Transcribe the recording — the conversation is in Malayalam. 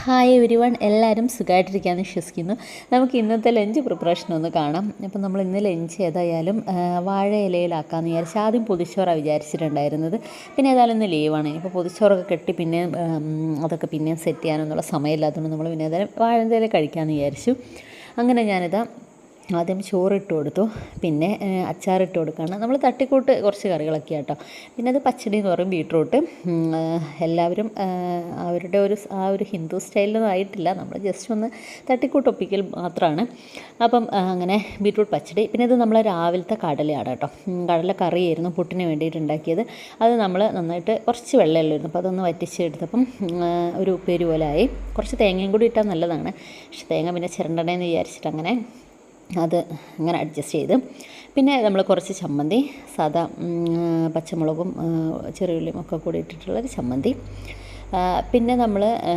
ഹായ് എവരിവൺ, എല്ലാവരും സുഖമായിട്ടിരിക്കാമെന്ന് വിശ്വസിക്കുന്നു. നമുക്ക് ഇന്നത്തെ ലഞ്ച് പ്രിപ്പറേഷൻ ഒന്ന് കാണാം. അപ്പം നമ്മൾ ഇന്ന് ലഞ്ച് ഏതായാലും വാഴ ഇലയിലാക്കാമെന്ന് വിചാരിച്ച് ആദ്യം പൊതിച്ചോറാണ് വിചാരിച്ചിട്ടുണ്ടായിരുന്നത്. പിന്നെ ഏതായാലും ഇന്ന് ലീവാണ്. ഇപ്പോൾ പൊതിച്ചോറൊക്കെ കെട്ടി പിന്നെ അതൊക്കെ പിന്നെ സെറ്റ് ചെയ്യാനൊന്നുള്ള സമയമില്ലാത്തതുകൊണ്ട് നമ്മൾ പിന്നെ ഏതായാലും വാഴ ഇലയിൽ കഴിക്കാമെന്ന് വിചാരിച്ചു. അങ്ങനെ ഞാനിതാ ആദ്യം ചോറിട്ട് കൊടുത്തു, പിന്നെ അച്ചാറിട്ട് കൊടുക്കുകയാണ്. നമ്മൾ തട്ടിക്കൂട്ട് കുറച്ച് കറികളൊക്കെ കേട്ടോ. പിന്നെ അത് പച്ചടി എന്ന് പറയും, ബീട്രൂട്ട്. എല്ലാവരും അവരുടെ ആ ഒരു ഹിന്ദു സ്റ്റൈലിലൊന്നും ആയിട്ടില്ല, നമ്മൾ ജസ്റ്റ് ഒന്ന് തട്ടിക്കൂട്ട് ഒപ്പിക്കൽ മാത്രമാണ്. അപ്പം അങ്ങനെ ബീട്രൂട്ട് പച്ചടി. പിന്നെ ഇത് നമ്മൾ രാവിലത്തെ കടലയാണ് കേട്ടോ. കടല കറിയായിരുന്നു പുട്ടിന് വേണ്ടിയിട്ട് ഉണ്ടാക്കിയത്. അത് നമ്മൾ നന്നായിട്ട് കുറച്ച് വെള്ളമുള്ളായിരുന്നു, അപ്പോൾ അതൊന്ന് വറ്റിച്ചെടുത്തപ്പം ഒരു ഉപ്പേരി പോലെ ആയി. കുറച്ച് തേങ്ങയും കൂടി ഇട്ടാൽ നല്ലതാണ്, പക്ഷെ തേങ്ങ പിന്നെ ചിരണ്ടണേന്ന് വിചാരിച്ചിട്ട് അങ്ങനെ അഡ്ജസ്റ്റ് ചെയ്ത്. പിന്നെ നമ്മൾ കുറച്ച് ചമ്മന്തി, സാദാ പച്ചമുളകും ചെറിയുള്ളിയും ഒക്കെ കൂടി ഇട്ടിട്ടുള്ളൊരു ചമ്മന്തി. പിന്നെ നമ്മൾ